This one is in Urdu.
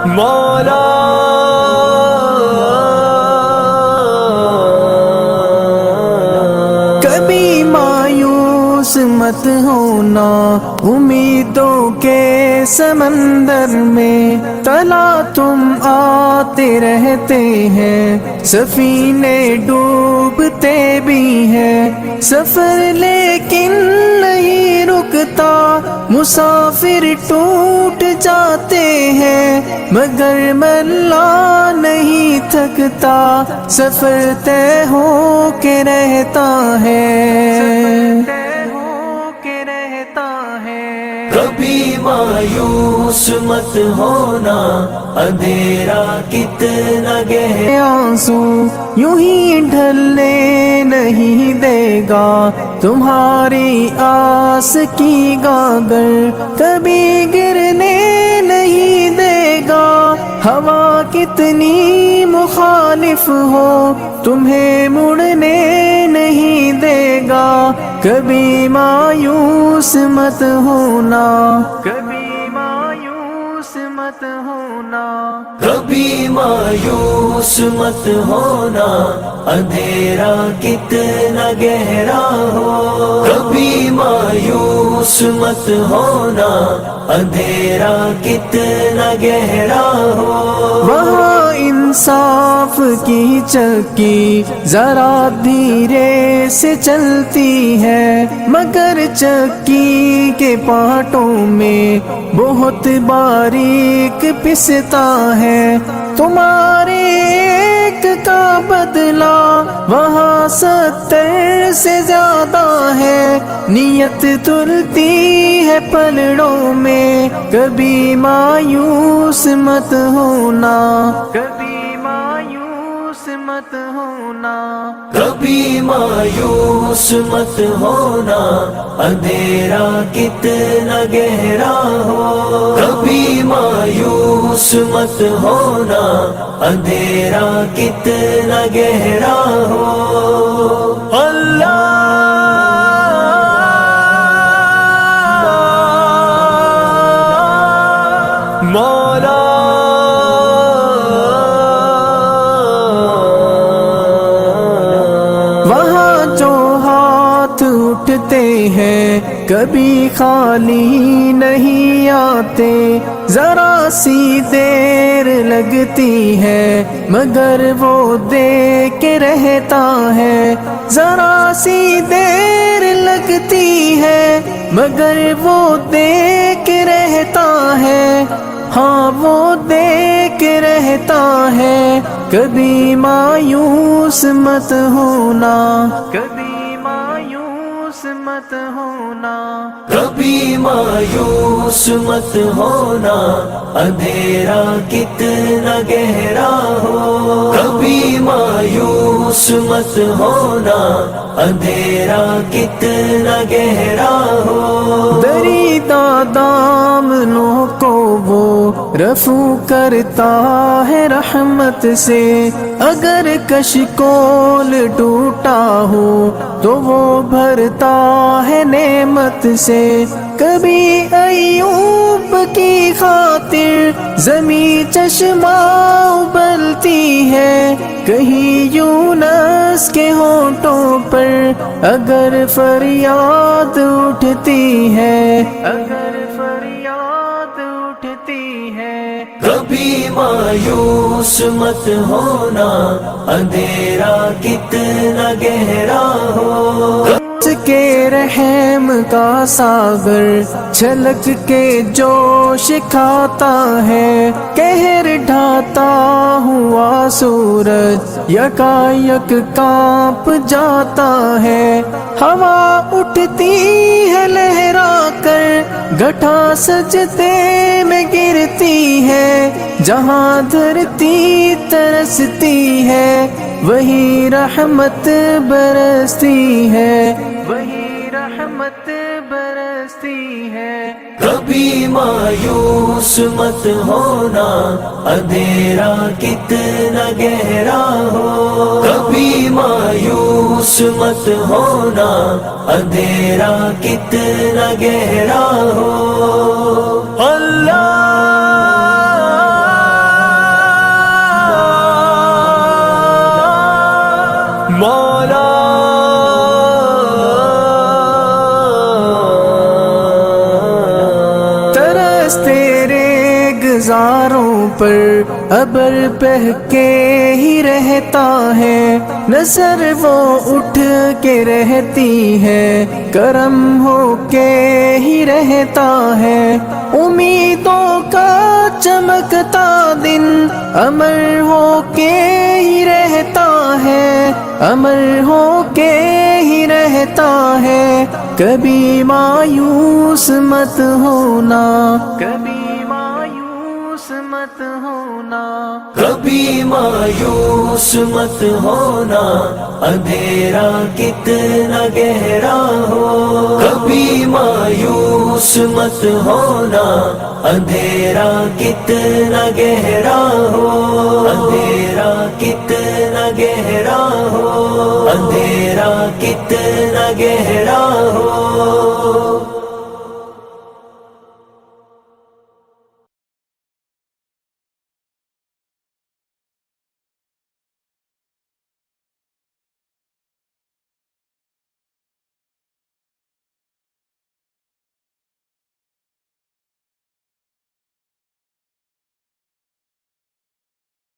مولا کبھی مایوس مت ہونا امیدوں کے سمندر میں، تلا تم آتے رہتے ہیں، سفینے ڈوبتے بھی ہیں، سفر لیکن نہیں رکتا، مسافر ٹوٹ جاتے ہیں، مگر ملا نہیں تھکتا، سفر طے ہو کے رہتا ہے۔ کبھی مایوس مت ہونا، اندھیرا کتنا گہرا آنسو یوں ہی ڈھلنے نہیں دے گا، تمہاری آس کی گاگر کبھی گرنے نہیں دے گا، ہوا کتنی مخالف ہو تمہیں مڑنے نہیں دے گا، کبھی مایوس مت ہونا، کبھی مایوس مت ہونا، کبھی مایوس مت ہونا، اندھیرا کتنا گہرا ہو، کبھی مایوس مت ہونا، اندھیرا کتنا گہرا ہو، وہاں انصاف کی چکی ذرا دھیرے سے چلتی ہے، مگر چکی کے پارٹوں میں بہت باریک پستا ہے، تمہارے ایک کا بدلہ وہاں 70 سے زیادہ ہے، نیت تلتی ہے پلڑوں میں، کبھی مایوس مت ہونا، کبھی مایوس مت ہونا، کبھی مایوس مت ہونا، اندھیرا کتنا گہرا ہو، کبھی مایوس مت ہونا، اندھیرا کتنا گہرا ہو، اللہ مولا وہاں جو ہاتھ اٹھتے ہیں کبھی خالی نہیں آتے، ذرا سی دیر لگتی ہے مگر وہ دے کے رہتا ہے، ذرا سی دیر لگتی ہے مگر وہ دے کے رہتا ہے، ہاں وہ دے کے رہتا ہے، کبھی مایوس مت ہونا، کبھی مایوس مت ہونا، کبھی مایوس مت ہونا، اندھیرا کتنا گہرا ہو، کبھی مایوس مت ہونا، اندھیرا کتنا گہرا ہو، دریدہ دامنوں کو وہ رفو کرتا ہے رحمت سے، اگر کشکول ٹوٹا ہو تو وہ بھرتا ہے نعمت سے، کبھی ایوب کی خاطر زمیں چشمہ ابلتی ہے، کہیں یونس کے ہونٹوں پر اگر فریاد اٹھتی ہے، اگر فریاد اٹھتی ہے، کبھی مایوس مت ہونا، اندھیرا کتنا گہرا ہو، اس کے رحم کا ساگر چھلک کے جوش کھاتا ہے، قہر ڈھاتا ہوا سورج یکایک کانپ جاتا ہے، ہوا اٹھتی ہے لہرا کر گٹھا سجدے میں گرتی ہے، جہاں دھرتی ترستی ہے وہی رحمت برستی ہے، وہی رحمت برستی ہے، کبھی مایوس مت ہونا، اندھیرا کتنا گہرا ہو، کبھی مایوس مت ہونا، اندھیرا کتنا گہرا ہو، اللہ مزاروں پر ابر بہہ کے ہی رہتا ہے، نظر وہ اٹھ کے رہتی ہے، کرم ہو کے ہی رہتا ہے، امیدوں کا چمکتا دن امر ہو کے ہی رہتا ہے، امر ہو کے ہی رہتا ہے، کبھی مایوس مت ہونا، کبھی مایوس مت ہونا، کبھی مایوس مت ہونا، اندھیرا کتنا گہرا ہو، کبھی مایوس مت ہونا، اندھیرا کتنا گہرا ہو، اندھیرا کتنا گہرا ہو، اندھیرا کتنا گہرا ہو۔